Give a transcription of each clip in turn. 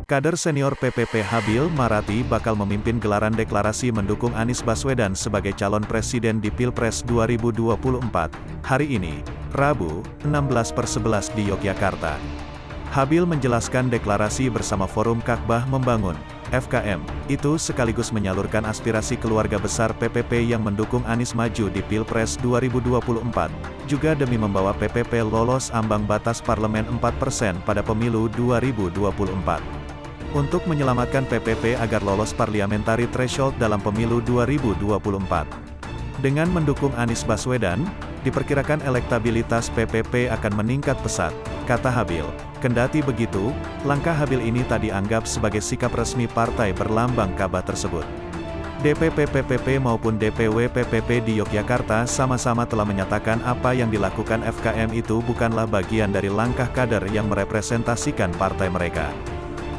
Kader senior PPP Habil Marati bakal memimpin gelaran deklarasi mendukung Anies Baswedan sebagai calon presiden di Pilpres 2024, hari ini, Rabu, 16/11 di Yogyakarta. Habil menjelaskan deklarasi bersama Forum Kakbah Membangun, FKM, itu sekaligus menyalurkan aspirasi keluarga besar PPP yang mendukung Anies maju di Pilpres 2024, juga demi membawa PPP lolos ambang batas parlemen 4% pada pemilu 2024. Untuk menyelamatkan PPP agar lolos parliamentary threshold dalam pemilu 2024. Dengan mendukung Anies Baswedan, diperkirakan elektabilitas PPP akan meningkat pesat, kata Habil. Kendati begitu, langkah Habil ini tak dianggap sebagai sikap resmi partai berlambang Ka'bah tersebut. DPP PPP maupun DPW PPP di Yogyakarta sama-sama telah menyatakan apa yang dilakukan FKM itu bukanlah bagian dari langkah kader yang merepresentasikan partai mereka.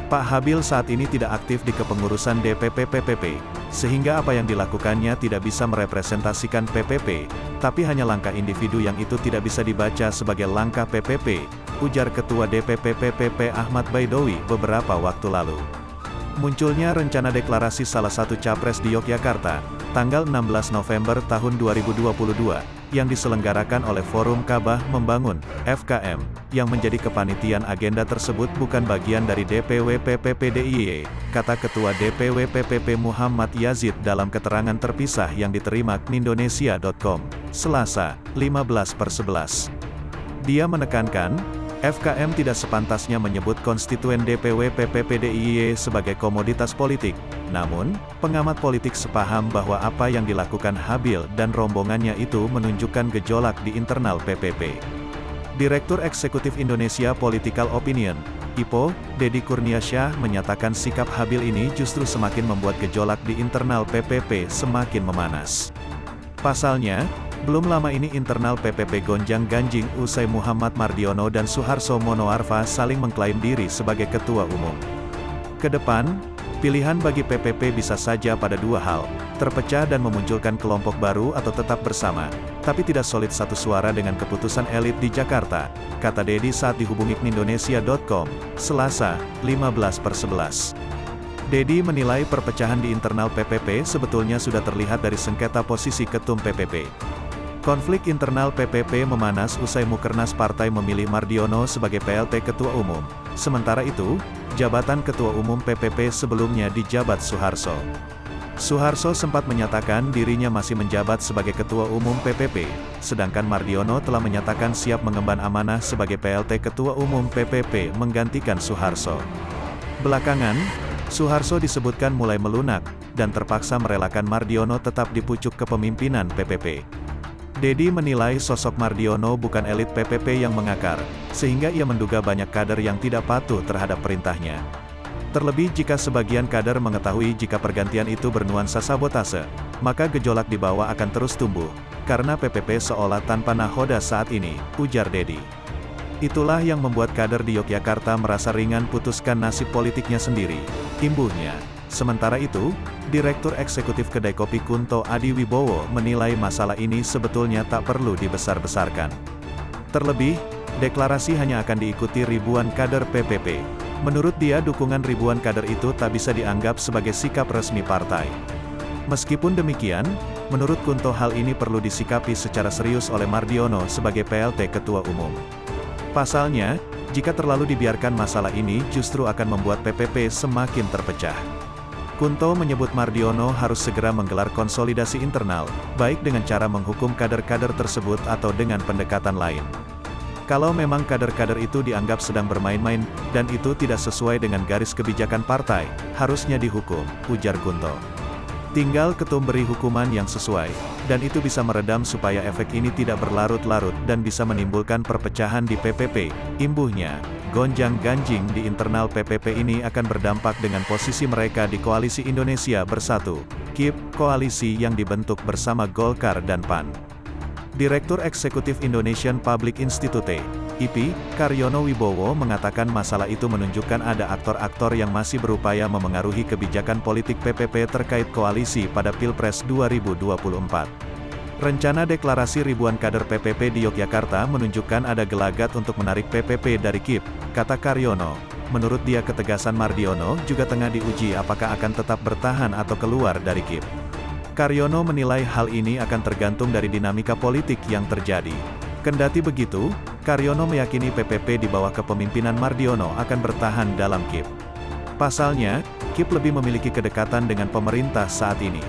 Pak Habil saat ini tidak aktif di kepengurusan DPP PPP, sehingga apa yang dilakukannya tidak bisa merepresentasikan PPP, tapi hanya langkah individu yang itu tidak bisa dibaca sebagai langkah PPP, ujar Ketua DPP PPP Ahmad Baidowi beberapa waktu lalu. Munculnya rencana deklarasi salah satu capres di Yogyakarta, tanggal 16 November tahun 2022, yang diselenggarakan oleh Forum Kakbah Membangun, FKM, yang menjadi kepanitiaan agenda tersebut bukan bagian dari DPW PPP DIY, kata Ketua DPW PPP Muhammad Yazid dalam keterangan terpisah yang diterima Indonesia.com, Selasa, 15/11. Dia menekankan, FKM tidak sepantasnya menyebut konstituen DPW PPP DIY sebagai komoditas politik, namun, pengamat politik sepaham bahwa apa yang dilakukan Habil dan rombongannya itu menunjukkan gejolak di internal PPP. Direktur Eksekutif Indonesia Political Opinion, IPO, Deddy Kurniasyah menyatakan sikap Habil ini justru semakin membuat gejolak di internal PPP semakin memanas. Pasalnya, belum lama ini internal PPP gonjang-ganjing usai Muhammad Mardiono dan Suharso Monoarfa saling mengklaim diri sebagai ketua umum. Kedepan, pilihan bagi PPP bisa saja pada dua hal, terpecah dan memunculkan kelompok baru atau tetap bersama, tapi tidak solid satu suara dengan keputusan elit di Jakarta, kata Deddy saat dihubungi Indonesia.com, Selasa, 15/11. Deddy menilai perpecahan di internal PPP sebetulnya sudah terlihat dari sengketa posisi ketum PPP. Konflik internal PPP memanas usai Mukernas Partai memilih Mardiono sebagai PLT Ketua Umum. Sementara itu, jabatan Ketua Umum PPP sebelumnya dijabat Suharso. Suharso sempat menyatakan dirinya masih menjabat sebagai Ketua Umum PPP, sedangkan Mardiono telah menyatakan siap mengemban amanah sebagai PLT Ketua Umum PPP menggantikan Suharso. Belakangan, Suharso disebutkan mulai melunak, dan terpaksa merelakan Mardiono tetap di pucuk kepemimpinan PPP. Deddy menilai sosok Mardiono bukan elit PPP yang mengakar, sehingga ia menduga banyak kader yang tidak patuh terhadap perintahnya. Terlebih jika sebagian kader mengetahui jika pergantian itu bernuansa sabotase, maka gejolak di bawah akan terus tumbuh, karena PPP seolah tanpa nahoda saat ini, ujar Deddy. Itulah yang membuat kader di Yogyakarta merasa ringan putuskan nasib politiknya sendiri, imbuhnya. Sementara itu, Direktur Eksekutif Kedai Kopi Kunto Adiwibowo menilai masalah ini sebetulnya tak perlu dibesar-besarkan. Terlebih, deklarasi hanya akan diikuti ribuan kader PPP. Menurut dia dukungan ribuan kader itu tak bisa dianggap sebagai sikap resmi partai. Meskipun demikian, menurut Kunto hal ini perlu disikapi secara serius oleh Mardiono sebagai PLT Ketua Umum. Pasalnya, jika terlalu dibiarkan masalah ini justru akan membuat PPP semakin terpecah. Kunto menyebut Mardiono harus segera menggelar konsolidasi internal, baik dengan cara menghukum kader-kader tersebut atau dengan pendekatan lain. Kalau memang kader-kader itu dianggap sedang bermain-main, dan itu tidak sesuai dengan garis kebijakan partai, harusnya dihukum, ujar Kunto. Tinggal ketum beri hukuman yang sesuai, dan itu bisa meredam supaya efek ini tidak berlarut-larut dan bisa menimbulkan perpecahan di PPP, imbuhnya. Gonjang-ganjing di internal PPP ini akan berdampak dengan posisi mereka di Koalisi Indonesia Bersatu, KIP, koalisi yang dibentuk bersama Golkar dan PAN. Direktur Eksekutif Indonesian Public Institute, IPI, Karyono Wibowo mengatakan masalah itu menunjukkan ada aktor-aktor yang masih berupaya memengaruhi kebijakan politik PPP terkait koalisi pada Pilpres 2024. Rencana deklarasi ribuan kader PPP di Yogyakarta menunjukkan ada gelagat untuk menarik PPP dari KIP, kata Karyono. menurut dia ketegasan Mardiono juga tengah diuji apakah akan tetap bertahan atau keluar dari KIP. Karyono menilai hal ini akan tergantung dari dinamika politik yang terjadi. Kendati begitu, Karyono meyakini PPP di bawah kepemimpinan Mardiono akan bertahan dalam KIP. Pasalnya, KIP lebih memiliki kedekatan dengan pemerintah saat ini.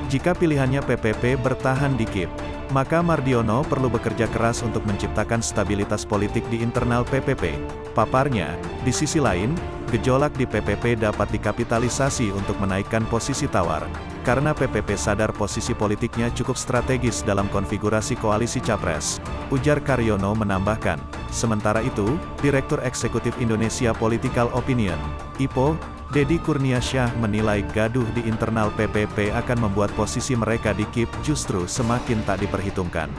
Jika pilihannya PPP bertahan di KIP, maka Mardiono perlu bekerja keras untuk menciptakan stabilitas politik di internal PPP. Paparnya, di sisi lain, gejolak di PPP dapat dikapitalisasi untuk menaikkan posisi tawar, karena PPP sadar posisi politiknya cukup strategis dalam konfigurasi koalisi Capres, ujar Karyono menambahkan. Sementara itu, Direktur Eksekutif Indonesia Political Opinion, IPO, Deddy Kurniasyah menilai gaduh di internal PPP akan membuat posisi mereka di KIP justru semakin tak diperhitungkan.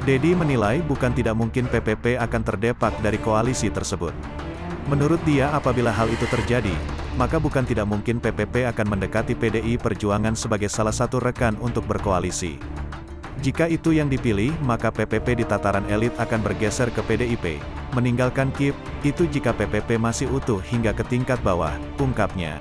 Deddy menilai bukan tidak mungkin PPP akan terdepak dari koalisi tersebut. Menurut dia apabila hal itu terjadi, maka bukan tidak mungkin PPP akan mendekati PDI Perjuangan sebagai salah satu rekan untuk berkoalisi. Jika itu yang dipilih, maka PPP di tataran elit akan bergeser ke PDIP, meninggalkan KIP, itu jika PPP masih utuh hingga ke tingkat bawah, ungkapnya.